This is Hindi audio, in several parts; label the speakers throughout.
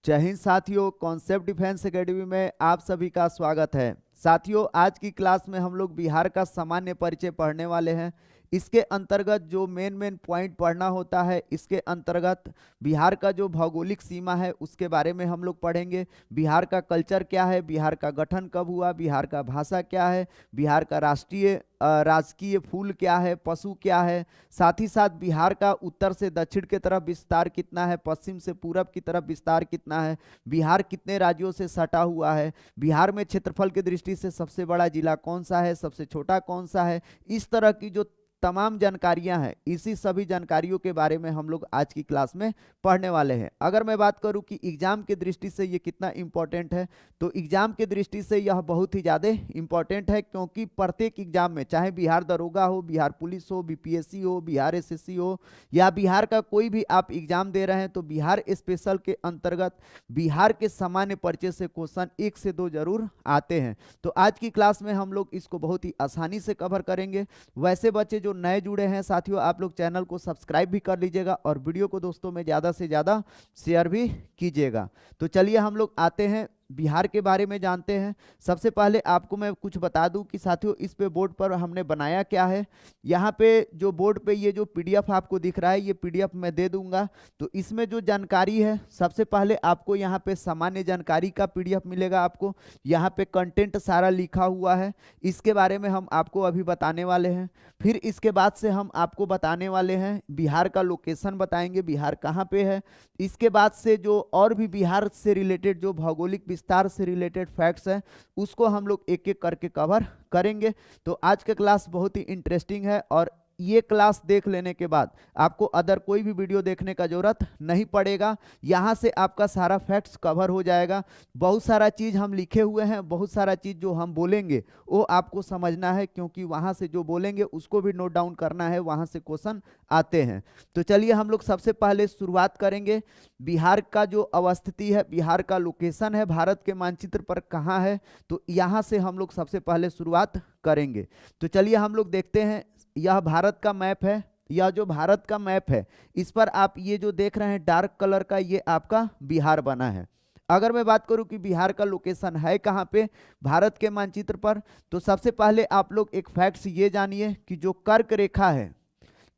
Speaker 1: जय हिंद साथियों, कॉन्सेप्ट डिफेंस एकेडमी में आप सभी का स्वागत है। साथियों, आज की क्लास में हम लोग बिहार का सामान्य परिचय पढ़ने वाले हैं। इसके अंतर्गत जो मेन पॉइंट पढ़ना होता है, इसके अंतर्गत बिहार का जो भौगोलिक सीमा है उसके बारे में हम लोग पढ़ेंगे। बिहार का कल्चर क्या है, बिहार का गठन कब हुआ, बिहार का भाषा क्या है, बिहार का राजकीय फूल क्या है, पशु क्या है, साथ ही साथ बिहार का उत्तर से दक्षिण की तरफ विस्तार कितना है, पश्चिम से पूरब की तरफ विस्तार कितना है, बिहार कितने राज्यों से सटा हुआ है, बिहार में क्षेत्रफल की दृष्टि से सबसे बड़ा जिला कौन सा है, सबसे छोटा कौन सा है, इस तरह की जो तमाम जानकारियां हैं, इसी सभी जानकारियों के बारे में हम लोग आज की क्लास में पढ़ने वाले हैं। अगर मैं बात करूं कि एग्जाम की दृष्टि से ये कितना इंपॉर्टेंट है, तो एग्जाम की दृष्टि से यह बहुत ही ज़्यादा इंपॉर्टेंट है, क्योंकि प्रत्येक एग्जाम में, चाहे बिहार दरोगा हो, बिहार पुलिस हो, बीपीएससी हो, बिहार एसएससी हो, या बिहार का कोई भी आप एग्जाम दे रहे हैं, तो बिहार स्पेशल के अंतर्गत बिहार के सामान्य परिचय से क्वेश्चन 1 से 2 जरूर आते हैं। तो आज की क्लास में हम लोग इसको बहुत ही आसानी से कवर करेंगे। वैसे बच्चे जो नए जुड़े हैं साथियों, आप लोग चैनल को सब्सक्राइब भी कर लीजिएगा और वीडियो को दोस्तों में ज़्यादा से ज़्यादा शेयर भी कीजिएगा। तो चलिए हम लोग आते हैं, बिहार के बारे में जानते हैं। सबसे पहले आपको मैं कुछ बता दूं कि साथियों, इस पे बोर्ड पर हमने बनाया क्या है। यहाँ पे जो बोर्ड पे ये जो पीडीएफ आपको दिख रहा है, ये पीडीएफ मैं दे दूंगा। तो इसमें जो जानकारी है, सबसे पहले आपको यहाँ पे सामान्य जानकारी का पीडीएफ मिलेगा। आपको यहाँ पे कंटेंट सारा लिखा हुआ है, इसके बारे में हम आपको अभी बताने वाले हैं। फिर इसके बाद से हम आपको बताने वाले हैं बिहार का लोकेशन बताएंगे, बिहार कहाँ पे है। इसके बाद से जो और भी बिहार से रिलेटेड जो भौगोलिक विस्तार से रिलेटेड फैक्ट्स हैं, उसको हम लोग एक एक करके कवर करेंगे। तो आज का क्लास बहुत ही इंटरेस्टिंग है, और ये क्लास देख लेने के बाद आपको अदर कोई भी वीडियो देखने का जरूरत नहीं पड़ेगा। यहाँ से आपका सारा फैक्ट्स कवर हो जाएगा। बहुत सारा चीज़ हम लिखे हुए हैं, बहुत सारा चीज़ जो हम बोलेंगे वो आपको समझना है, क्योंकि वहाँ से जो बोलेंगे उसको भी नोट डाउन करना है, वहाँ से क्वेश्चन आते हैं। तो चलिए हम लोग सबसे पहले शुरुआत करेंगे। बिहार का जो अवस्थिति है, बिहार का लोकेशन है, भारत के मानचित्र पर कहाँ है, तो यहाँ से हम लोग सबसे पहले शुरुआत करेंगे। तो चलिए हम लोग देखते हैं। यह भारत का मैप है। यह जो भारत का मैप है, इस पर आप ये जो देख रहे हैं डार्क कलर का, ये आपका बिहार बना है। अगर मैं बात करूं कि बिहार का लोकेशन है कहाँ पे भारत के मानचित्र पर, तो सबसे पहले आप लोग एक फैक्ट्स ये जानिए कि जो कर्क रेखा है,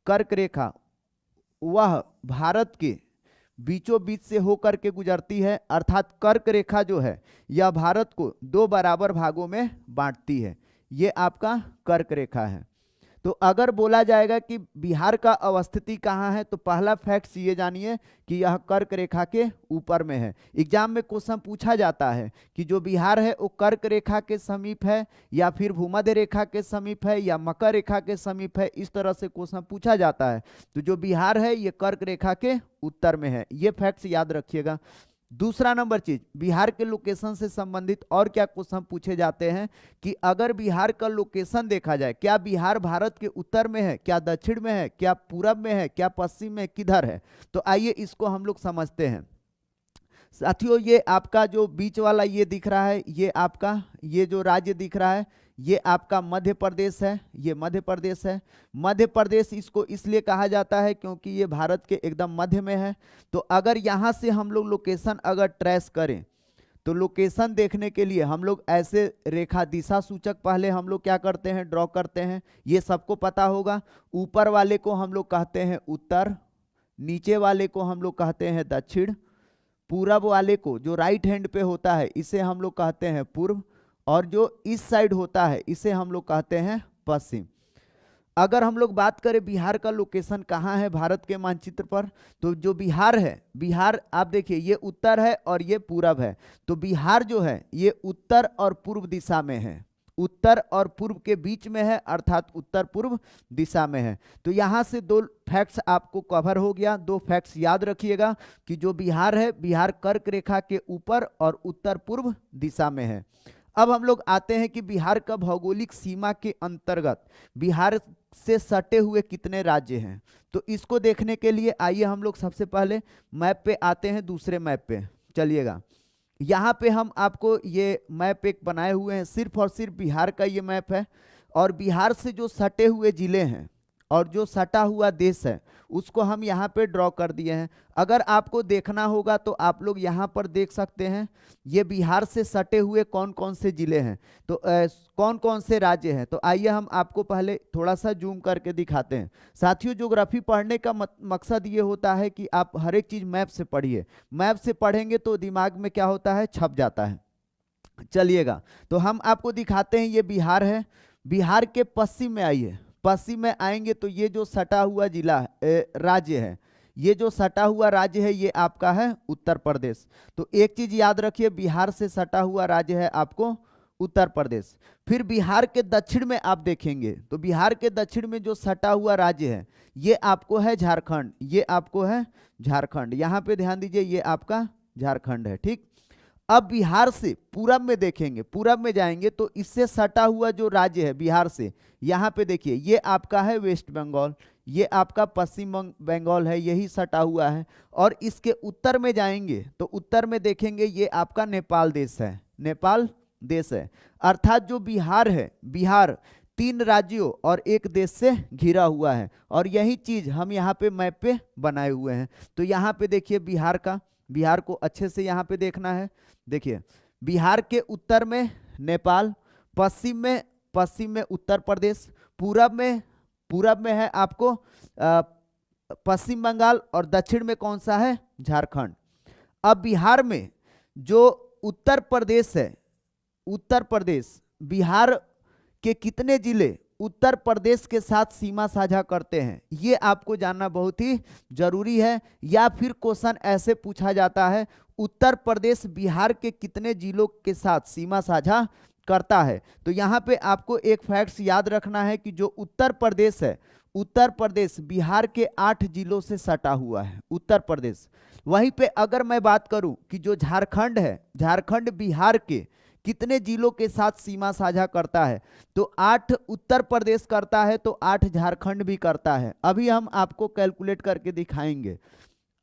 Speaker 1: कर्क रेखा वह भारत के बीचों बीच से होकर के गुजरती है। अर्थात कर्क रेखा जो है, यह भारत को 2 बराबर भागों में बांटती है। ये आपका कर्क रेखा है। तो अगर बोला जाएगा कि बिहार का अवस्थिति कहाँ है, तो पहला फैक्ट ये जानिए कि यह कर्क रेखा के ऊपर में है। एग्जाम में क्वेश्चन पूछा जाता है कि जो बिहार है वो कर्क रेखा के समीप है, या फिर भूमध्य रेखा के समीप है, या मकर रेखा के समीप है। इस तरह से क्वेश्चन पूछा जाता है। तो जो बिहार है ये कर्क रेखा के उत्तर में है। ये फैक्ट्स याद रखिएगा। दूसरा नंबर चीज, बिहार के लोकेशन से संबंधित और क्या क्वेश्चन पूछे जाते हैं कि अगर बिहार का लोकेशन देखा जाए, क्या बिहार भारत के उत्तर में है, क्या दक्षिण में है, क्या पूरब में है, क्या पश्चिम में, किधर है। तो आइए इसको हम लोग समझते हैं। साथियों, ये आपका जो बीच वाला ये दिख रहा है, ये आपका ये जो राज्य दिख रहा है, ये आपका मध्य प्रदेश है। ये मध्य प्रदेश है। मध्य प्रदेश इसको इसलिए कहा जाता है क्योंकि ये भारत के एकदम मध्य में है। तो अगर यहाँ से हम लोग लोकेशन अगर ट्रेस करें, तो लोकेशन देखने के लिए हम लोग ऐसे रेखा दिशा सूचक पहले हम लोग क्या करते हैं, ड्रॉ करते हैं। ये सबको पता होगा। ऊपर वाले को हम लोग कहते हैं उत्तर, नीचे वाले को हम लोग कहते हैं दक्षिण, पूरब वाले को जो राइट हैंड पे होता है इसे हम लोग कहते हैं पूर्व, और जो इस साइड होता है इसे हम लोग कहते हैं पश्चिम। अगर हम लोग बात करें बिहार का लोकेशन कहाँ है भारत के मानचित्र पर, तो जो बिहार है, बिहार आप देखिए ये उत्तर है और ये पूरब है। तो बिहार जो है ये उत्तर और पूर्व दिशा में है, उत्तर और पूर्व के बीच में है, अर्थात उत्तर पूर्व दिशा में है। तो यहाँ से 2 फैक्ट्स आपको कवर हो गया। 2 फैक्ट्स याद रखिएगा कि जो बिहार है, बिहार कर्क रेखा के ऊपर और उत्तर पूर्व दिशा में है। अब हम लोग आते हैं कि बिहार का भौगोलिक सीमा के अंतर्गत बिहार से सटे हुए कितने राज्य हैं। तो इसको देखने के लिए आइए हम लोग सबसे पहले मैप पे आते हैं, दूसरे मैप पे चलिएगा। यहाँ पे हम आपको ये मैप एक बनाए हुए हैं, सिर्फ और सिर्फ बिहार का ये मैप है। और बिहार से जो सटे हुए जिले हैं और जो सटा हुआ देश है उसको हम यहाँ पे ड्रॉ कर दिए हैं। अगर आपको देखना होगा तो आप लोग यहाँ पर देख सकते हैं ये बिहार से सटे हुए कौन कौन से जिले हैं, तो कौन कौन से राज्य हैं। तो आइए हम आपको पहले थोड़ा सा जूम करके दिखाते हैं। साथियों, ज्योग्राफी पढ़ने का मकसद ये होता है कि आप हर एक चीज मैप से पढ़िए। मैप से पढ़ेंगे तो दिमाग में क्या होता है, छप जाता है। चलिएगा, तो हम आपको दिखाते हैं, ये बिहार है। बिहार के पश्चिम में आइए, पश्चिम में आएंगे तो ये जो सटा हुआ जिला राज्य है, ये जो सटा हुआ राज्य है ये आपका है उत्तर प्रदेश। तो एक चीज याद रखिए, बिहार से सटा हुआ राज्य है आपको उत्तर प्रदेश। फिर बिहार के दक्षिण में आप देखेंगे तो बिहार के दक्षिण में जो सटा हुआ राज्य है ये आपको है झारखंड, ये आपको है झारखंड। यहाँ पे ध्यान दीजिए, ये आपका झारखंड है। ठीक, अब बिहार से पूरब में देखेंगे, पूरब में जाएंगे तो इससे सटा हुआ जो राज्य है बिहार से, यहाँ पे देखिए ये आपका है वेस्ट बंगाल, ये आपका पश्चिम बंगाल है, यही सटा हुआ है। और इसके उत्तर में जाएंगे तो उत्तर में देखेंगे ये आपका नेपाल देश है, नेपाल देश है। अर्थात जो बिहार है, बिहार 3 राज्यों और एक देश से घिरा हुआ है। और यही चीज हम यहाँ पे मैप पे बनाए हुए हैं। तो यहाँ पे देखिए बिहार का, बिहार को अच्छे से यहाँ पे देखना है। देखिए बिहार के उत्तर में नेपाल, पश्चिम में उत्तर प्रदेश, पूरब में है आपको पश्चिम बंगाल और दक्षिण में कौन सा है, झारखंड। अब बिहार में जो उत्तर प्रदेश है, उत्तर प्रदेश, बिहार के कितने जिले उत्तर प्रदेश के साथ सीमा साझा करते हैं, ये आपको जानना बहुत ही जरूरी है। या फिर क्वेश्चन ऐसे पूछा जाता है, उत्तर प्रदेश बिहार के कितने जिलों के साथ सीमा साझा करता है। तो यहाँ पे आपको एक फैक्ट्स याद रखना है कि जो उत्तर प्रदेश है, उत्तर प्रदेश बिहार के 8 जिलों से सटा हुआ है, उत्तर प्रदेश। वहीं पे अगर मैं बात करूं कि जो झारखंड है, झारखंड बिहार के कितने जिलों के साथ सीमा साझा करता है, तो 8 उत्तर प्रदेश करता है तो 8 झारखंड भी करता है। अभी हम आपको कैलकुलेट करके दिखाएंगे।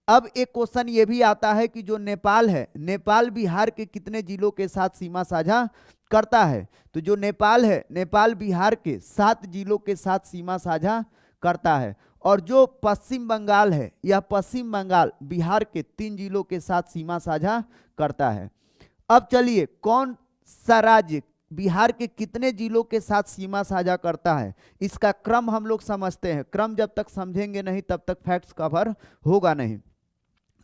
Speaker 1: अब एक क्वेश्चन ये भी आता है कि जो नेपाल है, नेपाल बिहार के कितने जिलों के साथ सीमा साझा करता है। तो जो नेपाल है, नेपाल बिहार के 7 जिलों के साथ सीमा साझा करता है। और जो पश्चिम बंगाल है, यह पश्चिम बंगाल बिहार के 3 जिलों के साथ सीमा साझा करता है। अब चलिए, कौन सा राज्य बिहार के कितने जिलों के साथ सीमा साझा करता है, इसका क्रम हम लोग समझते हैं। क्रम जब तक समझेंगे नहीं तब तक फैक्ट्स कवर होगा नहीं।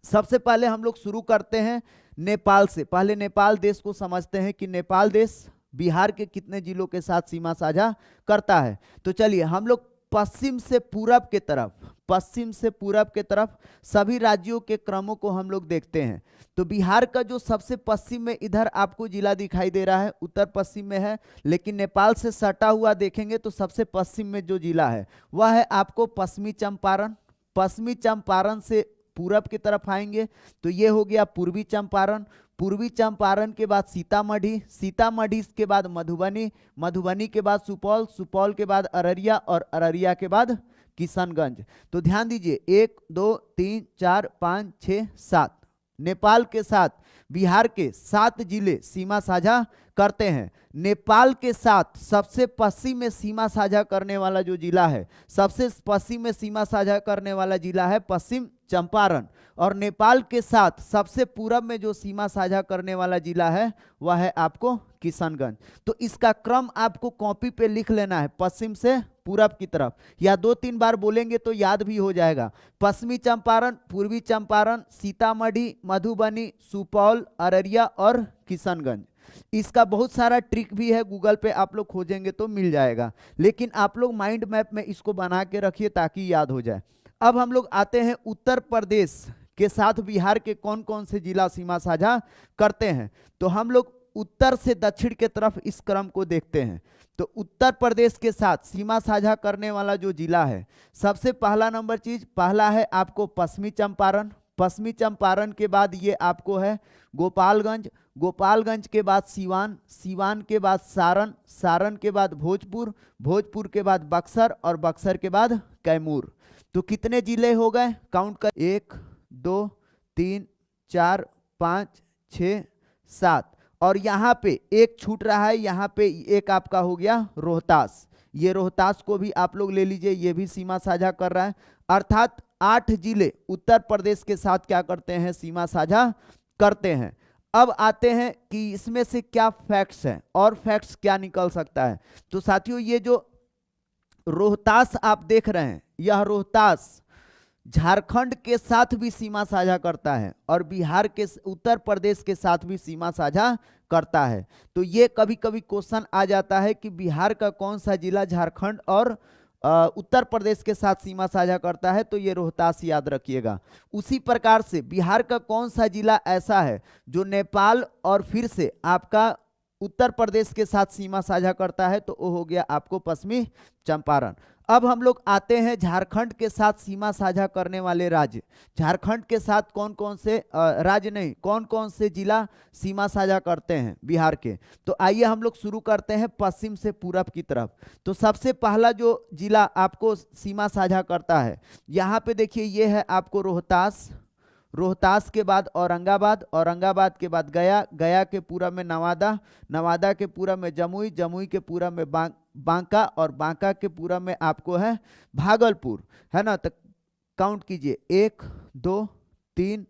Speaker 1: सबसे पहले हम लोग शुरू करते हैं नेपाल से। पहले नेपाल देश को समझते हैं कि नेपाल देश बिहार के कितने जिलों के साथ सीमा साझा करता है। तो चलिए हम लोग पश्चिम से पूरब के तरफ, पश्चिम से पूरब के तरफ सभी राज्यों के क्रमों को हम लोग देखते हैं। तो बिहार का जो सबसे पश्चिम में इधर आपको जिला दिखाई दे रहा है, उत्तर पश्चिम में है, लेकिन नेपाल से सटा हुआ देखेंगे तो सबसे पश्चिम में जो जिला है वह है आपको पश्चिमी चंपारण। पश्चिमी चंपारण से पूरब की तरफ आएंगे तो ये हो गया पूर्वी चंपारण। पूर्वी चंपारण के बाद सीतामढ़ी, सीतामढ़ी के बाद मधुबनी, मधुबनी के बाद सुपौल, सुपौल के बाद अररिया और अररिया के बाद किशनगंज। तो ध्यान दीजिए 1 2 3 4 5 6 7 नेपाल के साथ बिहार के 7 जिले सीमा साझा करते हैं। नेपाल के साथ सबसे पश्चिम में सीमा साझा करने वाला जो जिला है, सबसे पश्चिम में सीमा साझा करने वाला जिला है पश्चिम चंपारण। और नेपाल के साथ सबसे पूरब में जो सीमा साझा करने वाला जिला है वह है आपको किशनगंज। तो इसका क्रम आपको कॉपी पे लिख लेना है, पश्चिम से पूरब की तरफ, या 2-3 बार बोलेंगे तो याद भी हो जाएगा। पश्चिमी चंपारण, पूर्वी चंपारण, सीतामढ़ी, मधुबनी, सुपौल, अररिया और किशनगंज। इसका बहुत सारा ट्रिक भी है, गूगल पे आप लोग खोजेंगे तो मिल जाएगा, लेकिन आप लोग माइंड मैप में इसको बना के रखिए ताकि याद हो जाए। अब हम लोग आते हैं उत्तर प्रदेश के साथ बिहार के कौन कौन से जिला सीमा साझा करते हैं। तो हम लोग उत्तर से दक्षिण के तरफ इस क्रम को देखते हैं। तो उत्तर प्रदेश के साथ सीमा साझा करने वाला जो जिला है, सबसे पहला नंबर चीज, पहला है आपको पश्चिमी चंपारण। पश्चिमी चंपारण के बाद ये आपको है गोपालगंज, गोपालगंज के बाद सिवान, सिवान के बाद सारण, सारण के बाद भोजपुर, भोजपुर के बाद बक्सर और बक्सर के बाद कैमूर। तो कितने जिले हो गए, काउंट कर, 1 2 3 4 5 6 7। और यहाँ पे एक छूट रहा है, यहाँ पे एक आपका हो गया रोहतास, ये रोहतास को भी आप लोग ले लीजिए, ये भी सीमा साझा कर रहा है। अर्थात 8 जिले उत्तर प्रदेश के साथ क्या करते हैं, सीमा साझा करते हैं। अब आते हैं कि इसमें से क्या फैक्ट्स हैं और फैक्ट्स क्या निकल सकता है। तो साथियों ये जो रोहतास आप देख रहे हैं, यह रोहतास झारखंड के साथ भी सीमा साझा करता है और बिहार के, उत्तर प्रदेश के साथ भी सीमा साझा करता है। तो ये कभी कभी क्वेश्चन आ जाता है कि बिहार का कौन सा जिला झारखंड और उत्तर प्रदेश के साथ सीमा साझा करता है, तो ये रोहतास याद रखिएगा। उसी प्रकार से बिहार का कौन सा जिला ऐसा है जो नेपाल और फिर से आपका उत्तर प्रदेश के साथ सीमा साझा करता है, तो वो हो गया आपको पश्चिमी चंपारण। अब हम लोग आते हैं झारखंड के साथ सीमा साझा करने वाले राज्य। झारखंड के साथ कौन कौन से राज्य नहीं, कौन कौन से जिला सीमा साझा करते हैं बिहार के। तो आइए हम लोग शुरू करते हैं पश्चिम से पूरब की तरफ। तो सबसे पहला जो जिला आपको सीमा साझा करता है, यहाँ पे देखिए ये है आपको रोहतास, रोहतास के बाद औरंगाबाद, औरंगाबाद के बाद गया, गया के पूरब में नवादा, नवादा के पूरब में जमुई, जमुई के पूरब में बांका और बांका के पूरब में आपको है भागलपुर, है ना। तो काउंट कीजिए 1 2 3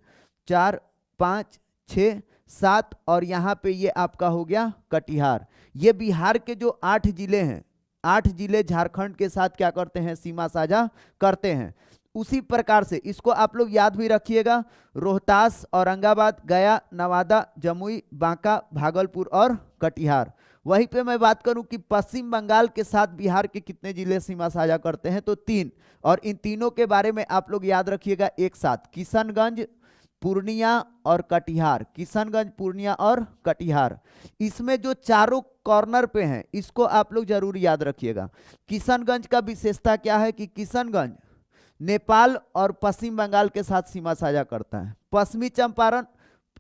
Speaker 1: 4 5 6 7 और यहाँ पे ये आपका हो गया कटिहार। ये बिहार के जो 8 जिले हैं, 8 जिले झारखंड के साथ क्या करते हैं, सीमा साझा करते हैं। उसी प्रकार से इसको आप लोग याद भी रखिएगा, रोहतास, औरंगाबाद, गया, नवादा, जमुई, बांका, भागलपुर और कटिहार। वहीं पे मैं बात करूं कि पश्चिम बंगाल के साथ बिहार के कितने जिले सीमा साझा करते हैं, तो 3, और इन तीनों के बारे में आप लोग याद रखिएगा एक साथ, किशनगंज, पूर्णिया और कटिहार, किशनगंज, पूर्णिया और कटिहार। इसमें जो चारों कॉर्नर पे हैं इसको आप लोग जरूर याद रखिएगा। किशनगंज का विशेषता क्या है कि किशनगंज नेपाल और पश्चिम बंगाल के साथ सीमा साझा करता है। पश्चिमी चंपारण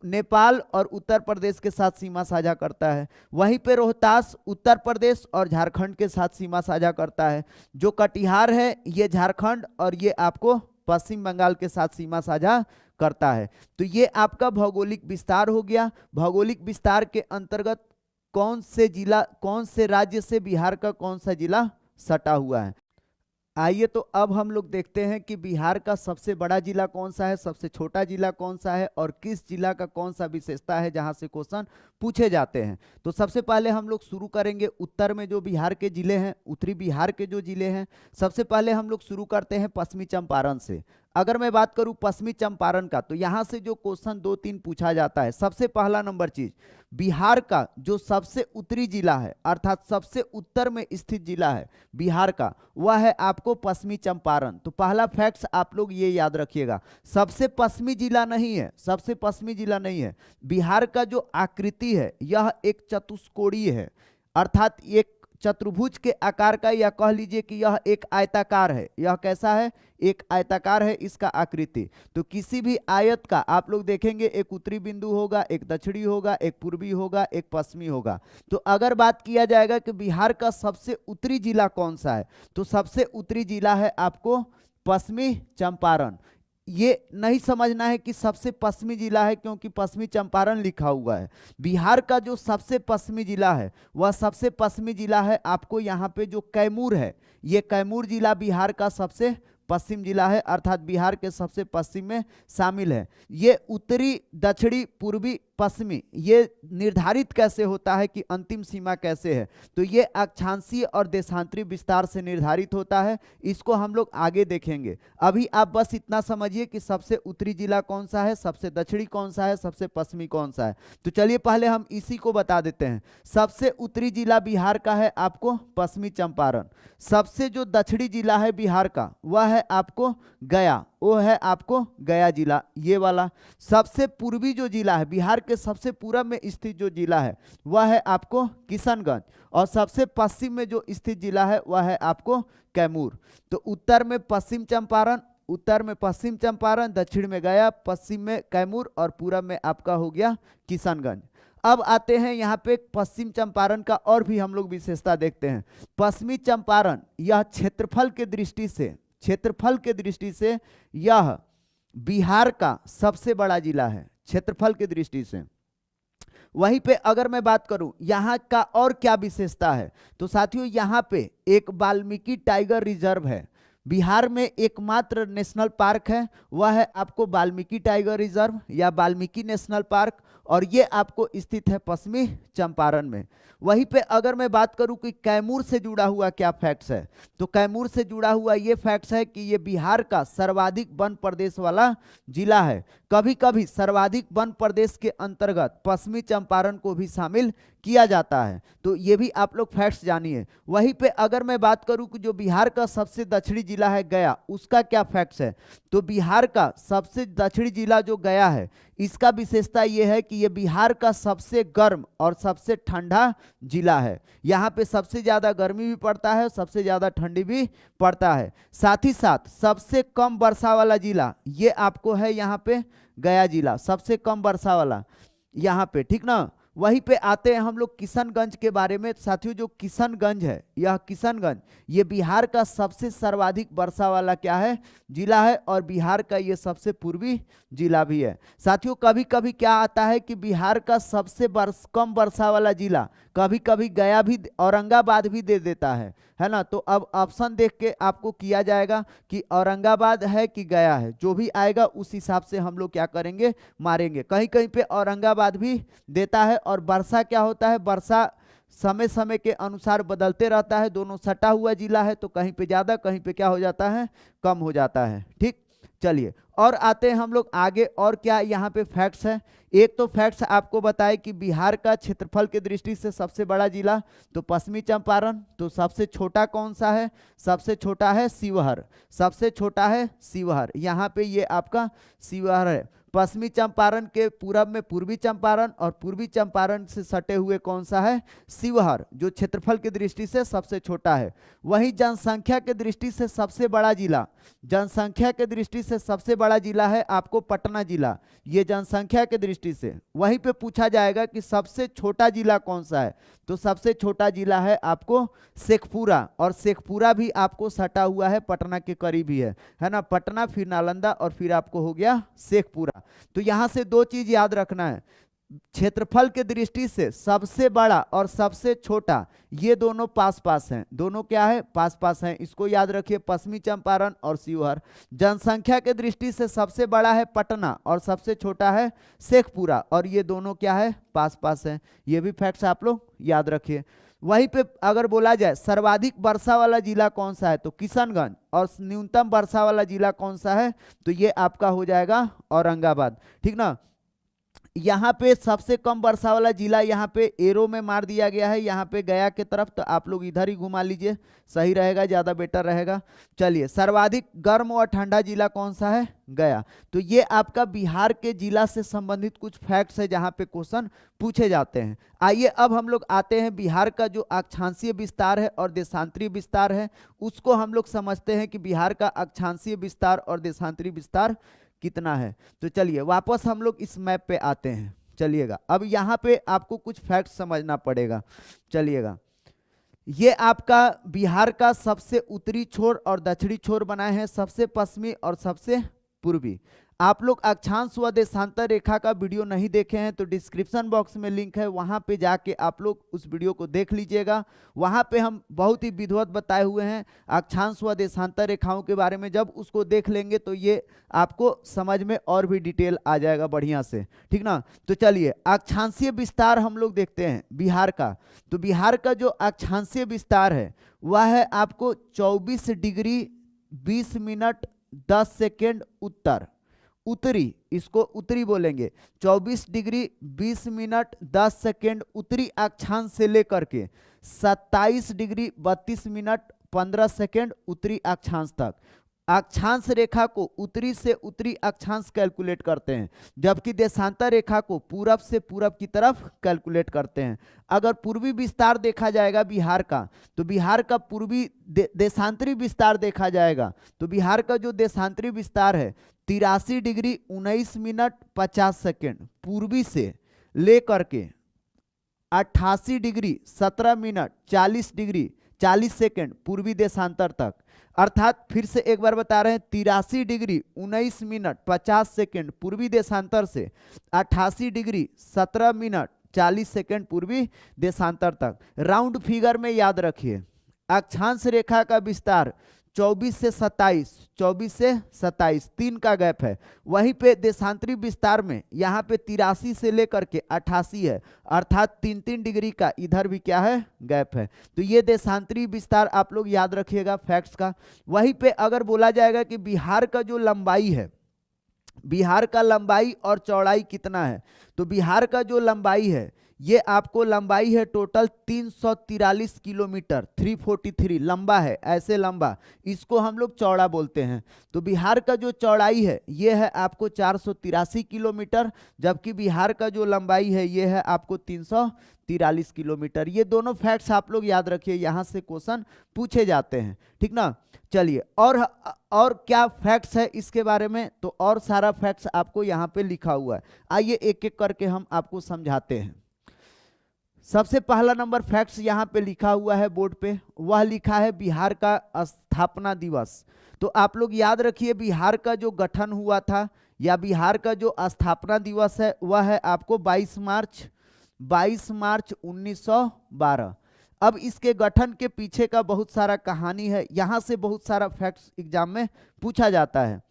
Speaker 1: नेपाल और उत्तर प्रदेश के साथ सीमा साझा करता है। वहीं पे रोहतास उत्तर प्रदेश और झारखंड के साथ सीमा साझा करता है। जो कटिहार है ये झारखंड और ये आपको पश्चिम बंगाल के साथ सीमा साझा करता है। तो ये आपका भौगोलिक विस्तार हो गया। भौगोलिक विस्तार के अंतर्गत कौन से जिला, कौन से राज्य से बिहार का कौन सा जिला सटा हुआ है। आइए तो अब हम लोग देखते हैं कि बिहार का सबसे बड़ा जिला कौन सा है, सबसे छोटा जिला कौन सा है और किस जिला का कौन सा विशेषता है जहां से क्वेश्चन पूछे जाते हैं। तो सबसे पहले हम लोग शुरू करेंगे उत्तर में जो बिहार के जिले हैं, उत्तरी बिहार के जो जिले हैं। सबसे पहले हम लोग शुरू करते हैं पश्चिमी चंपारण से। अगर मैं बात करूं पश्चिमी चंपारण का, तो यहां से जो क्वेश्चन 2-3 पूछा जाता है, सबसे पहला नंबर चीज, बिहार का जो सबसे उत्तरी जिला है अर्थात सबसे उत्तर में स्थित जिला है बिहार का, वह है आपको पश्चिमी चंपारण। तो पहला फैक्ट्स आप लोग ये याद रखिएगा, सबसे पश्चिमी जिला नहीं है, सबसे पश्चिमी जिला नहीं है। बिहार का जो आकृति है यह एक चतुष्कोणीय है, अर्थात एक चतुर्भुज के आकार का, या कह लीजिए कि यह एक आयताकार है। यह कैसा है, एक आयताकार है इसका आकृति। तो किसी भी आयत का आप लोग देखेंगे एक उत्तरी बिंदु होगा, एक दक्षिणी होगा, एक पूर्वी होगा, एक पश्चिमी होगा। तो अगर बात किया जाएगा कि बिहार का सबसे उत्तरी जिला कौन सा है, तो सबसे उत्तरी जिला है आपको पश्चिमी चंपारण। ये नहीं समझना है कि सबसे पश्चिमी जिला है क्योंकि पश्चिमी चंपारण लिखा हुआ है। बिहार का जो सबसे पश्चिमी जिला है वह सबसे पश्चिमी जिला है आपको यहाँ पे जो कैमूर है, ये कैमूर जिला बिहार का सबसे पश्चिम जिला है, अर्थात बिहार के सबसे पश्चिम में शामिल है। ये उत्तरी, दक्षिणी, पूर्वी, पश्चिमी ये निर्धारित कैसे होता है कि अंतिम सीमा कैसे है, तो ये अक्षांशीय और देशांतरी विस्तार से निर्धारित होता है। इसको हम लोग आगे देखेंगे। अभी आप बस इतना समझिए कि सबसे उत्तरी जिला कौन सा है, सबसे दक्षिणी कौन सा है, सबसे पश्चिमी कौन सा है। तो चलिए पहले हम इसी को बता देते हैं। सबसे उत्तरी जिला बिहार का है आपको पश्चिमी चंपारण। सबसे जो दक्षिणी जिला है बिहार का वह है आपको गया, वो है आपको गया जिला, ये वाला। सबसे पूर्वी जो जिला है, बिहार के सबसे पूर्व में स्थित जो जिला है वह है आपको किशनगंज, और सबसे पश्चिम में जो स्थित जिला है वह है आपको कैमूर। तो उत्तर में पश्चिम चंपारण, उत्तर में पश्चिम चंपारण, दक्षिण में गया, पश्चिम में कैमूर और पूर्व में आपका हो गया किशनगंज। अब आते हैं यहाँ पे पश्चिम चंपारण का और भी हम लोग विशेषता देखते हैं। पश्चिमी चंपारण यह क्षेत्रफल के दृष्टि से, क्षेत्रफल के दृष्टि से यह बिहार का सबसे बड़ा जिला है, क्षेत्रफल की दृष्टि से। वहीं पे अगर मैं बात करूं यहाँ का और क्या विशेषता है, तो साथियों यहाँ पे एक वाल्मीकि टाइगर रिजर्व है। बिहार में एकमात्र नेशनल पार्क है, वह है आपको वाल्मीकि टाइगर रिजर्व या वाल्मीकि नेशनल पार्क, और ये आपको स्थित है पश्चिमी चंपारण में। वहीं पे अगर मैं बात करूं कि कैमूर से जुड़ा हुआ क्या फैक्ट्स है, तो कैमूर से जुड़ा हुआ ये फैक्ट्स है कि ये बिहार का सर्वाधिक वन प्रदेश वाला जिला है। कभी कभी सर्वाधिक वन प्रदेश के अंतर्गत पश्चिमी चंपारण को भी शामिल किया जाता है, तो ये भी आप लोग फैक्ट्स जानिए। वहीं पे अगर मैं बात करूं कि जो बिहार का सबसे दक्षिणी जिला है गया, उसका क्या फैक्ट्स है, तो बिहार का सबसे दक्षिणी जिला जो गया है, इसका विशेषता यह है कि यह बिहार का सबसे गर्म और सबसे ठंडा जिला है। यहाँ पे सबसे ज्यादा गर्मी भी पड़ता है, सबसे ज्यादा ठंडी भी पड़ता है। साथ ही साथ सबसे कम वर्षा वाला जिला ये आपको है यहाँ पे गया जिला, सबसे कम वर्षा वाला यहाँ पे, ठीक ना। वहीं पे आते हैं हम लोग किशनगंज के बारे में। साथियों जो किशनगंज है, यह किशनगंज ये बिहार का सबसे सर्वाधिक वर्षा वाला क्या है, जिला है, और बिहार का ये सबसे पूर्वी जिला भी है। साथियों कभी कभी क्या आता है कि बिहार का सबसे कम वर्षा वाला जिला कभी कभी गया भी, औरंगाबाद भी दे देता है ना। तो अब ऑप्शन देख के आपको किया जाएगा कि औरंगाबाद है कि गया है, जो भी आएगा उस हिसाब से हम लोग क्या करेंगे, मारेंगे। कहीं कहीं पे औरंगाबाद भी देता है। और वर्षा क्या होता है, वर्षा समय समय के अनुसार बदलते रहता है, दोनों सटा हुआ जिला है, तो कहीं पे ज्यादा कहीं पे क्या हो जाता है, कम हो जाता है। ठीक, चलिए और आते हैं हम लोग आगे। और क्या यहाँ पे फैक्ट्स है, एक तो फैक्ट्स आपको बताए कि बिहार का क्षेत्रफल की दृष्टि से सबसे बड़ा जिला तो पश्चिमी चंपारण, तो सबसे छोटा कौन सा है, सबसे छोटा है शिवहर, सबसे छोटा है शिवहर। यहाँ पे ये आपका शिवहर है। पश्चिमी चंपारण के पूरब में पूर्वी चंपारण, और पूर्वी चंपारण से सटे हुए कौन सा है, शिवहर, जो क्षेत्रफल की दृष्टि से सबसे छोटा है। वहीं जनसंख्या के दृष्टि से सबसे बड़ा जिला, जनसंख्या के दृष्टि से सबसे बड़ा जिला है आपको पटना जिला, ये जनसंख्या के दृष्टि से। वहीं पे पूछा जाएगा कि सबसे छोटा जिला कौन सा है, तो सबसे छोटा जिला है आपको शेखपुरा, और शेखपुरा भी आपको सटा हुआ है पटना के करीब ही है ना। पटना फिर नालंदा और फिर आपको हो गया शेखपुरा। तो यहां से दो चीज याद रखना है, क्षेत्रफल के दृष्टि से सबसे बड़ा और सबसे छोटा ये दोनों पास पास हैं, दोनों क्या है, पास पास हैं, इसको याद रखिए, पश्चिमी चंपारण और शिवहर। जनसंख्या के दृष्टि से सबसे बड़ा है पटना और सबसे छोटा है शेखपुरा, और ये दोनों क्या है, पास पास हैं। ये भी फैक्ट्स आप लोग याद रखिए। वहीं पे अगर बोला जाए सर्वाधिक वर्षा वाला जिला कौन सा है, तो किशनगंज, और न्यूनतम वर्षा वाला जिला कौन सा है, तो ये आपका हो जाएगा औरंगाबाद, ठीक ना। यहाँ पे सबसे कम वर्षा वाला जिला यहाँ पे एरो में मार दिया गया है, यहाँ पे गया के तरफ, तो आप लोग इधर ही घुमा लीजिए, सही रहेगा, ज्यादा बेटर रहेगा। चलिए सर्वाधिक गर्म और ठंडा जिला कौन सा है, गया। तो ये आपका बिहार के जिला से संबंधित कुछ फैक्ट्स है जहाँ पे क्वेश्चन पूछे जाते हैं। आइए अब हम लोग आते हैं बिहार का जो अक्षांशीय विस्तार है और देशांतरीय विस्तार है, उसको हम लोग समझते हैं कि बिहार का अक्षांशीय विस्तार और देशांतरीय विस्तार कितना है। तो चलिए वापस हम लोग इस मैप पे आते हैं। चलिएगा अब यहाँ पे आपको कुछ फैक्ट समझना पड़ेगा। चलिएगा ये आपका बिहार का सबसे उत्तरी छोर और दक्षिणी छोर बनाए हैं, सबसे पश्चिमी और सबसे पूर्वी। आप लोग अक्षांश व देशांतर रेखा का वीडियो नहीं देखे हैं तो डिस्क्रिप्शन बॉक्स में लिंक है, वहां पे जाके आप लोग उस वीडियो को देख लीजिएगा। वहां पे हम बहुत ही विधिवत बताए हुए हैं अक्षांश व देशांतर रेखाओं के बारे में। जब उसको देख लेंगे तो ये आपको समझ में और भी डिटेल आ जाएगा बढ़िया से, ठीक ना। तो चलिए अक्षांशीय विस्तार हम लोग देखते हैं बिहार का। तो बिहार का जो अक्षांशीय विस्तार है वह है आपको 24 डिग्री 20 मिनट 10 सेकेंड उत्तर, उत्तरी, इसको उत्तरी बोलेंगे, 24 डिग्री 20 मिनट 10 सेकेंड उत्तरी अक्षांश से लेकर के 27 डिग्री 32 मिनट 15 सेकेंड उत्तरी अक्षांश तक। अक्षांश रेखा को उत्तरी से उत्तरी अक्षांश कैलकुलेट करते हैं, जबकि देशांतर रेखा को पूरब से पूरब की तरफ कैलकुलेट करते हैं। अगर पूर्वी विस्तार देखा जाएगा बिहार का, तो बिहार का पूर्वी देशांतरी विस्तार देखा जाएगा, तो बिहार का जो देशांतरी विस्तार है 83 डिग्री 19 मिनट 50 सेकेंड पूर्वी से लेकर के 88 डिग्री 17 मिनट 40 डिग्री 40 सेकेंड पूर्वी देशांतर तक। अर्थात फिर से एक बार बता रहे हैं 83 डिग्री 19 मिनट 50 सेकेंड पूर्वी देशांतर से 88 डिग्री 17 मिनट 40 सेकंड पूर्वी देशांतर तक। राउंड फिगर में याद रखिए, अक्षांश रेखा का विस्तार 24 से 27, 24 से 27 3 का गैप है। वहीं पे देशांतरी विस्तार में यहाँ पे 83 से लेकर के 88 है, अर्थात 3-3 डिग्री का इधर भी क्या है, गैप है। तो ये देशांतरी विस्तार आप लोग याद रखिएगा फैक्ट्स का। वहीं पे अगर बोला जाएगा कि बिहार का जो लंबाई है, बिहार का लंबाई और चौड़ाई कितना है, तो बिहार का जो लंबाई है ये आपको लंबाई है टोटल 343 किलोमीटर, 343 लंबा है, ऐसे लंबा, इसको हम लोग चौड़ा बोलते हैं। तो बिहार का जो चौड़ाई है ये है आपको 483 किलोमीटर, जबकि बिहार का जो लंबाई है ये है आपको 343 किलोमीटर। ये दोनों फैक्ट्स आप लोग याद रखिए, यहाँ से क्वेश्चन पूछे जाते हैं, ठीक ना। चलिए और क्या फैक्ट्स है इसके बारे में, तो और सारा फैक्ट्स आपको यहाँ पे लिखा हुआ है। आइए एक एक करके हम आपको समझाते हैं। सबसे पहला नंबर फैक्ट्स यहाँ पे लिखा हुआ है बोर्ड पे, वह लिखा है बिहार का स्थापना दिवस। तो आप लोग याद रखिए, बिहार का जो गठन हुआ था या बिहार का जो स्थापना दिवस है वह है आपको 22 मार्च 1912। अब इसके गठन के पीछे का बहुत सारा कहानी है, यहाँ से बहुत सारा फैक्ट्स एग्जाम में पूछा जाता है।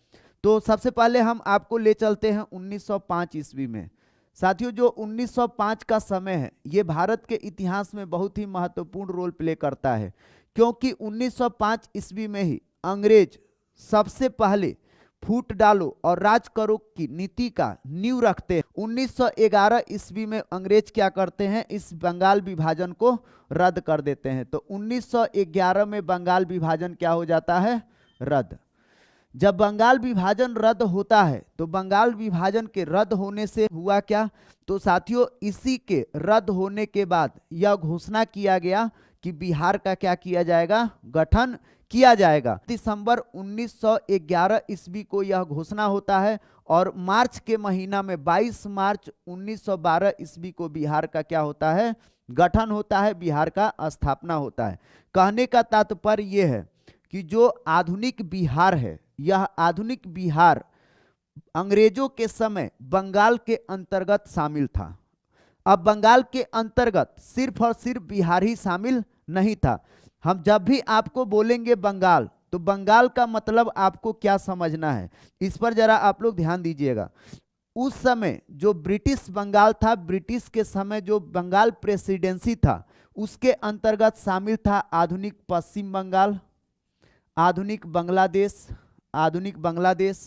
Speaker 1: तो सबसे पहले हम आपको ले चलते हैं 1905 ईस्वी में। साथियों, जो 1905 का समय है ये भारत के इतिहास में बहुत ही महत्वपूर्ण रोल प्ले करता है, क्योंकि 1905 ईस्वी में ही अंग्रेज सबसे पहले फूट डालो और राज करो की नीति का नींव रखते हैं। 1911 ईस्वी में अंग्रेज क्या करते हैं, इस बंगाल विभाजन को रद्द कर देते हैं। तो 1911 में बंगाल विभाजन क्या हो जाता है, रद्द। जब बंगाल विभाजन रद्द होता है तो बंगाल विभाजन के रद्द होने से हुआ क्या, तो साथियों इसी के रद्द होने के बाद यह घोषणा किया गया कि बिहार का क्या किया जाएगा, गठन किया जाएगा। दिसंबर 1911 ईस्वी को यह घोषणा होता है और मार्च के महीना में 22 मार्च 1912 ईस्वी को बिहार का क्या होता है, गठन होता है, बिहार का स्थापना होता है। कहने का तात्पर्य यह है कि जो आधुनिक बिहार है, यह आधुनिक बिहार अंग्रेजों के समय बंगाल के अंतर्गत शामिल था। अब बंगाल के अंतर्गत सिर्फ और सिर्फ बिहार ही शामिल नहीं था। हम जब भी आपको बोलेंगे बंगाल, तो बंगाल का मतलब आपको क्या समझना है, इस पर जरा आप लोग ध्यान दीजिएगा। उस समय जो ब्रिटिश बंगाल था, ब्रिटिश के समय जो बंगाल प्रेसिडेंसी था, उसके अंतर्गत शामिल था आधुनिक पश्चिम बंगाल, आधुनिक बांग्लादेश, आधुनिक बांग्लादेश,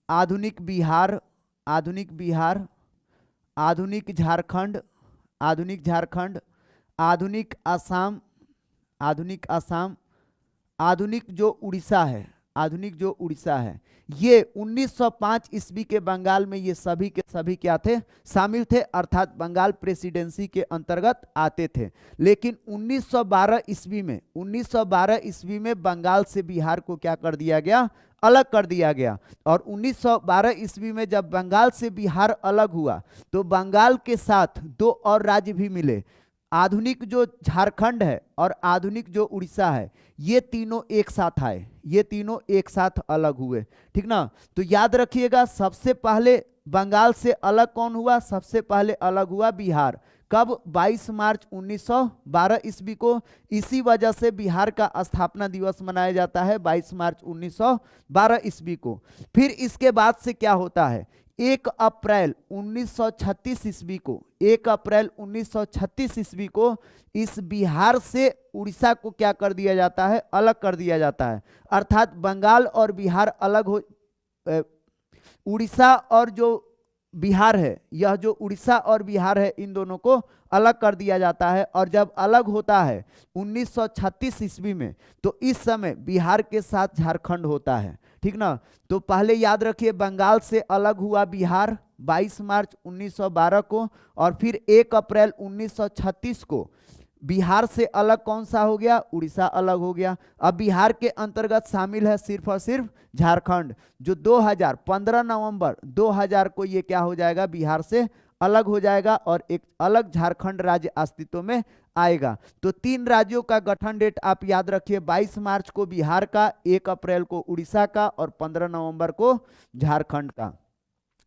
Speaker 1: आधुनिक बिहार, आधुनिक बिहार, आधुनिक झारखंड, आधुनिक झारखंड, आधुनिक असम, आधुनिक असम, आधुनिक जो उड़ीसा है, आधुनिक जो उड़ीसा है। ये 1905 ईस्वी के बंगाल में ये सभी के सभी क्या थे, शामिल थे, अर्थात बंगाल प्रेसिडेंसी के अंतर्गत आते थे। लेकिन 1912 ईस्वी में बंगाल से बिहार को क्या कर दिया गया, अलग कर दिया गया। और 1912 ईस्वी में जब बंगाल से बिहार अलग हुआ तो बंगाल के साथ दो और राज्य भी मिले, आधुनिक जो झारखंड है और आधुनिक जो उड़ीसा है, ये तीनों एक साथ आए, ये तीनों एक साथ अलग हुए, ठीक ना। तो याद रखिएगा, सबसे पहले बंगाल से अलग कौन हुआ, सबसे पहले अलग हुआ बिहार। कब, 22 मार्च 1912 ईस्वी को। इसी वजह से बिहार का स्थापना दिवस मनाया जाता है 22 मार्च 1912 ईस्वी को। फिर इसके बाद से क्या होता है, 1 अप्रैल 1936 ईस्वी को, 1 अप्रैल 1936 ईस्वी को इस बिहार से उड़ीसा को क्या कर दिया जाता है, अलग कर दिया जाता है। अर्थात बंगाल और बिहार अलग हो, उड़ीसा और जो बिहार है, यह जो उड़ीसा और बिहार है, इन दोनों को अलग कर दिया जाता है। और जब अलग होता है 1936 ईस्वी में, तो इस समय बिहार के साथ झारखंड होता है, ठीक ना। तो पहले याद रखिए, बंगाल से अलग हुआ बिहार 22 मार्च 1912 को, और फिर 1 अप्रैल 1936 को बिहार से अलग कौन सा हो गया, उड़ीसा अलग हो गया। अब बिहार के अंतर्गत शामिल है सिर्फ और सिर्फ झारखंड, जो 15 नवंबर 2000 को ये क्या हो जाएगा, बिहार से अलग हो जाएगा और एक अलग झारखंड राज्य अस्तित्व में आएगा। तो 3 राज्यों का गठन डेट आप याद रखिए, 22 मार्च को बिहार का, 1 अप्रैल को उड़ीसा का और 15 नवंबर को झारखंड का।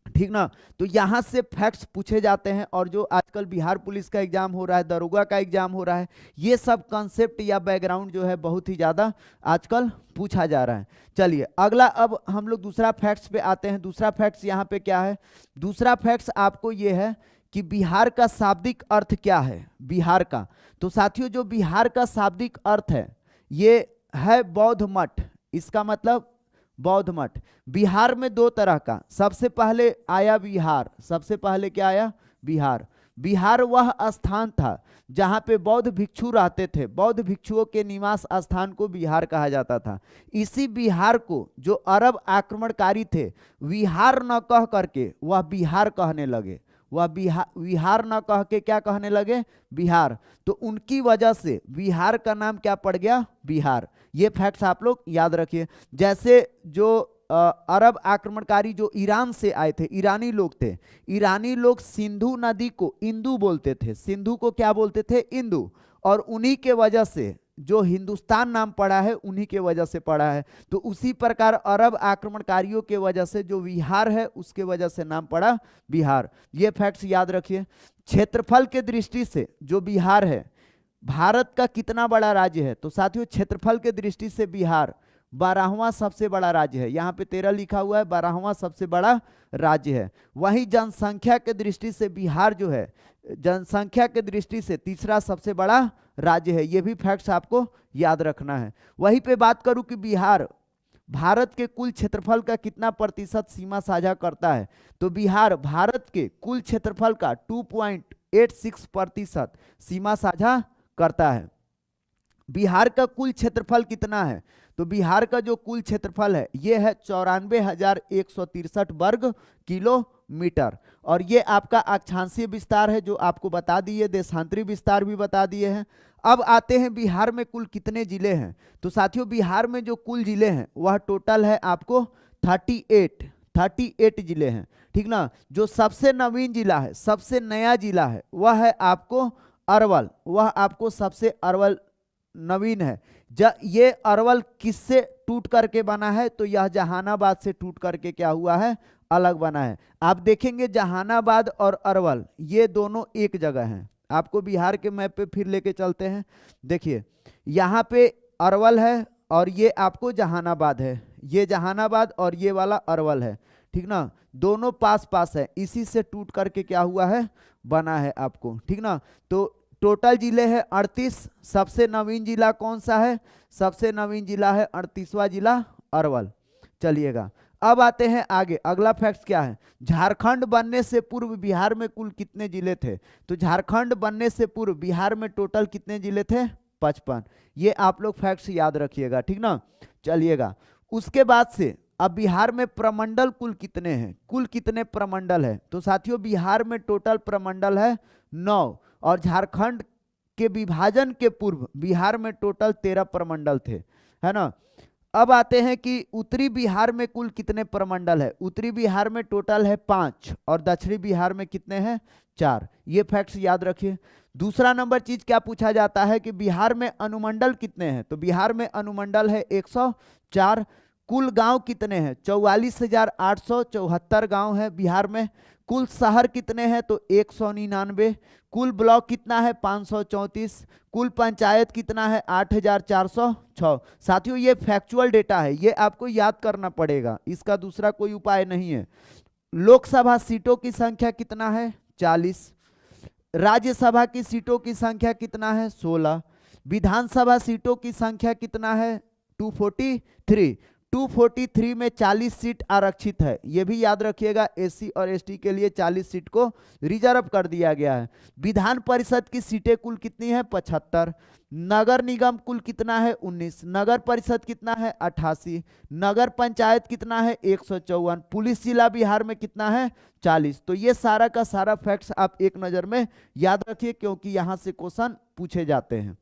Speaker 1: ठीक ना। तो यहाँ से फैक्ट्स पूछे जाते हैं, और जो आजकल बिहार पुलिस का एग्जाम हो रहा है, दरोगा का एग्जाम हो रहा है, ये सब कंसेप्ट या बैकग्राउंड जो है बहुत ही ज़्यादा आजकल पूछा जा रहा है। चलिए अगला, अब हम लोग दूसरा फैक्ट्स पे आते हैं। दूसरा फैक्ट्स यहाँ पे क्या है? दूसरा फैक्ट्स आपको ये है कि बिहार का शाब्दिक अर्थ क्या है, बिहार का। तो साथियों, जो बिहार का शाब्दिक अर्थ है ये है बौद्ध मठ। इसका मतलब बौद्ध मठ। बिहार में दो तरह का, सबसे पहले आया बिहार, सबसे पहले क्या आया? बिहार। बिहार वह स्थान था जहां पे बौद्ध भिक्षु रहते थे, बौद्ध भिक्षुओं के निवास स्थान को बिहार कहा जाता था। इसी बिहार को जो अरब आक्रमणकारी थे विहार न कह करके वह बिहार कहने लगे, वह विहार न कह के क्या कहने लगे? बिहार। तो उनकी वजह से बिहार का नाम क्या पड़ गया? बिहार। ये फैक्ट्स आप लोग याद रखिए। जैसे जो अरब आक्रमणकारी जो ईरान से आए थे, ईरानी लोग थे, ईरानी लोग सिंधु नदी को इंदु बोलते थे, सिंधु को क्या बोलते थे? इंदु। और उन्हीं के वजह से जो हिंदुस्तान नाम पड़ा है उन्हीं के वजह से पड़ा है। तो उसी प्रकार अरब आक्रमणकारियों के वजह से जो बिहार है उसके वजह से नाम पड़ा बिहार। ये फैक्ट्स याद रखिए। क्षेत्रफल के दृष्टि से जो बिहार है भारत का कितना बड़ा राज्य है? तो साथियों क्षेत्रफल के दृष्टि से बिहार 12वां सबसे बड़ा राज्य है। यहाँ पे 13 लिखा हुआ है, 12वां सबसे बड़ा राज्य है। वहीं जनसंख्या के दृष्टि से बिहार जो है जनसंख्या के दृष्टि से तीसरा सबसे बड़ा राज्य है। ये भी फैक्ट्स आपको याद रखना है। वहीं पे बात करूं कि बिहार भारत के कुल क्षेत्रफल का कितना प्रतिशत सीमा साझा करता है? तो बिहार भारत के कुल क्षेत्रफल का 2.86% सीमा साझा करता है। बिहार का कुल क्षेत्रफल कितना है? तो बिहार का जो कुल क्षेत्रफल है ये है 94,163 वर्ग किलोमीटर। और ये आपका अक्षांशीय विस्तार है जो आपको बता दिए, देशांतरी विस्तार भी बता दिए हैं। अब आते हैं बिहार में कुल कितने जिले हैं? तो साथियों बिहार में जो कुल जिले हैं वह टोटल है आपको 38 जिले हैं। ठीक ना। जो सबसे नवीन जिला है, सबसे नया जिला है वह है आपको अरवल, वह आपको सबसे अरवल नवीन है। ये अरवल किससे टूट करके बना है? तो यह जहानाबाद से टूट करके क्या हुआ है? अलग बना है। आप देखेंगे जहानाबाद और अरवल ये दोनों एक जगह हैं। आपको बिहार के मैप पे फिर लेके चलते हैं। देखिए यहाँ पे अरवल है और ये आपको जहानाबाद है, ये जहानाबाद और ये वाला अरवल है। ठीक ना। दोनों पास पास है, इसी से टूट करके क्या हुआ है? बना है आपको। ठीक ना। तो टोटल जिले हैं 38। सबसे नवीन जिला कौन सा है? सबसे नवीन जिला है 38वां जिला अरवल। चलिएगा अब आते हैं आगे। अगला फैक्ट क्या है? झारखंड बनने से पूर्व बिहार में कुल कितने जिले थे? तो झारखंड बनने से पूर्व बिहार में टोटल कितने जिले थे? 55। ये आप लोग फैक्ट्स याद रखिएगा। ठीक ना। चलिएगा उसके बाद से अब बिहार में प्रमंडल कुल कितने हैं? कुल कितने प्रमंडल है? तो साथियों बिहार में टोटल प्रमंडल है 9। और झारखंड के विभाजन के पूर्व बिहार में टोटल 13 प्रमंडल थे, है ना। अब आते हैं कि उत्तरी बिहार में कुल कितने प्रमंडल है? उत्तरी बिहार में टोटल है 5 और दक्षिणी बिहार में कितने हैं? 4। ये फैक्ट्स याद रखिए। दूसरा नंबर चीज क्या पूछा जाता है कि बिहार में अनुमंडल कितने हैं? तो बिहार में अनुमंडल है 104। कुल गांव कितने हैं? 44,874 गांव है बिहार में। कुल शहर कितने हैं? तो 199। कुल ब्लॉक कितना है? 534। कुल पंचायत कितना है? 8,406। साथियों ये फैक्चुअल डेटा है, ये आपको याद करना पड़ेगा, इसका दूसरा कोई उपाय नहीं है। लोकसभा सीटों की संख्या कितना है? 40। राज्यसभा की सीटों की संख्या कितना है? 16। विधानसभा सीटों की संख्या कितना है? 243। 243 में 40 सीट आरक्षित है, यह भी याद रखिएगा। एससी और एसटी के लिए 40 सीट को रिजर्व कर दिया गया है। विधान परिषद की सीटें कुल कितनी है? 75। नगर निगम कुल कितना है? 19। नगर परिषद कितना है? 88। नगर पंचायत कितना है? 154। पुलिस जिला बिहार में कितना है? 40। तो ये सारा का सारा फैक्ट्स आप एक नजर में याद रखिए क्योंकि यहां से क्वेश्चन पूछे जाते हैं।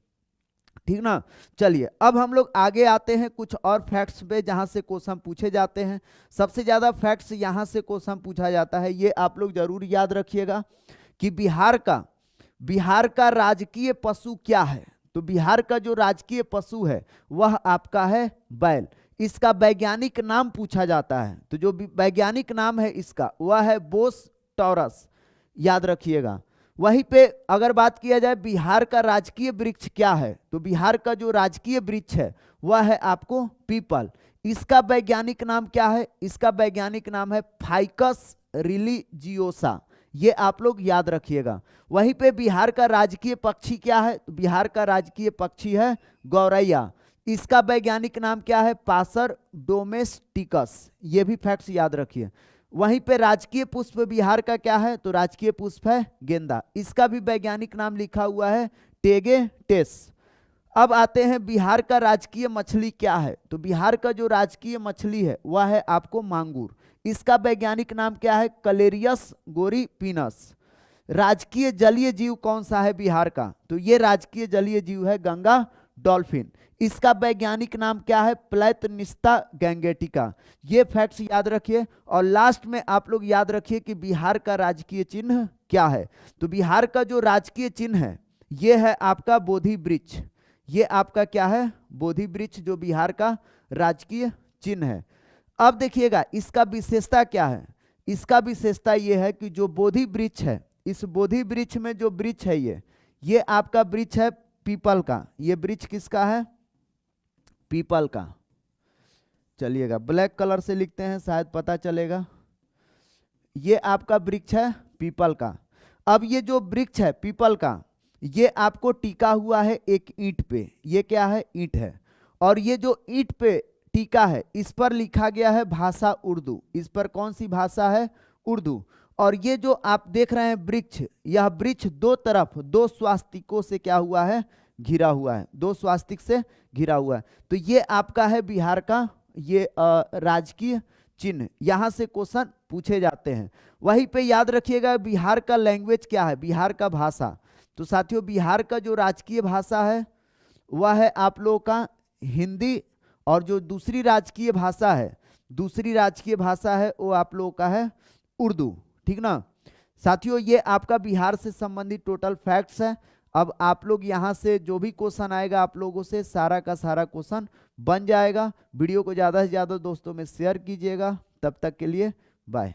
Speaker 1: ठीक ना। चलिए अब हम लोग आगे आते हैं कुछ और फैक्ट्स पे जहां से क्वेश्चन पूछे जाते हैं। सबसे ज्यादा फैक्ट्स यहां से क्वेश्चन पूछा जाता है, ये आप लोग जरूर याद रखिएगा कि बिहार का राजकीय पशु क्या है? तो बिहार का जो राजकीय पशु है वह आपका है बैल। इसका वैज्ञानिक नाम पूछा जाता है, तो जो वैज्ञानिक नाम है इसका वह है बोस टॉरस, याद रखिएगा। वहीं पे अगर बात किया जाए बिहार का राजकीय वृक्ष क्या है, तो बिहार का जो राजकीय वृक्ष है वह है आपको पीपल। इसका वैज्ञानिक नाम क्या है, इसका वैज्ञानिक नाम है फाइकस रिलीजियोसा, ये आप लोग याद रखिएगा। वहीं पे बिहार का राजकीय पक्षी क्या है, तो बिहार का राजकीय पक्षी है गौरैया। इसका वैज्ञानिक नाम क्या है, पासर डोमेस्टिकस, ये भी फैक्ट्स याद रखिए। वहीं पे राजकीय पुष्प बिहार का क्या है, तो राजकीय पुष्प है गेंदा, इसका भी वैज्ञानिक नाम लिखा हुआ है टेगेटेस। अब आते हैं बिहार का राजकीय मछली क्या है, तो बिहार का जो राजकीय मछली है वह है आपको मांगुर, इसका वैज्ञानिक नाम क्या है, कलेरियस गोरीपिनस। राजकीय जलीय जीव कौन सा है बिहार का, तो ये राजकीय जलीय जीव है गंगा डॉल्फिन, इसका वैज्ञानिक नाम क्या है, प्लेतनिस्ता गैंगेटिका, ये फैक्ट्स याद रखिए। और लास्ट में आप लोग याद रखिए कि बिहार का राजकीय चिन्ह क्या है, तो बिहार का जो राजकीय चिन्ह है ये है आपका बोधि वृक्ष, ये आपका क्या है, बोधि वृक्ष, जो बिहार का राजकीय चिन्ह है। अब देखिएगा इसका विशेषता क्या है, इसका विशेषता ये है कि जो बोधि वृक्ष है, इस बोधि वृक्ष में जो वृक्ष है ये आपका वृक्ष है पीपल का, ये वृक्ष किसका है, पीपल का। चलिएगा ब्लैक कलर से लिखते हैं शायद पता चलेगा, ये आपका वृक्ष है पीपल का। अब ये जो वृक्ष है पीपल का ये आपको टिका हुआ है एक ईंट पे, ये क्या है, ईंट है, और ये जो ईंट पे टिका है इस पर लिखा गया है भाषा उर्दू, इस पर कौन सी भाषा है, उर्दू। और ये जो आप देख रहे हैं वृक्ष, यह वृक्ष दो तरफ दो स्वास्तिकों से क्या हुआ है, घिरा हुआ है, दो स्वास्तिक से घिरा हुआ है। तो ये आपका है बिहार का ये राजकीय चिन्ह, यहां से क्वेश्चन पूछे जाते हैं। वहीं पे याद रखिएगा बिहार का लैंग्वेज क्या है, बिहार का भाषा, तो साथियों बिहार का जो राजकीय भाषा है वह है आप लोगों का हिंदी, और जो दूसरी राजकीय भाषा है, दूसरी राजकीय भाषा है वो आप लोगों का है उर्दू, ठीक ना साथियों। ये आपका बिहार से संबंधित टोटल फैक्ट्स है। अब आप लोग यहाँ से जो भी क्वेश्चन आएगा आप लोगों से सारा का सारा क्वेश्चन बन जाएगा। वीडियो को ज़्यादा से ज़्यादा दोस्तों में शेयर कीजिएगा। तब तक के लिए बाय।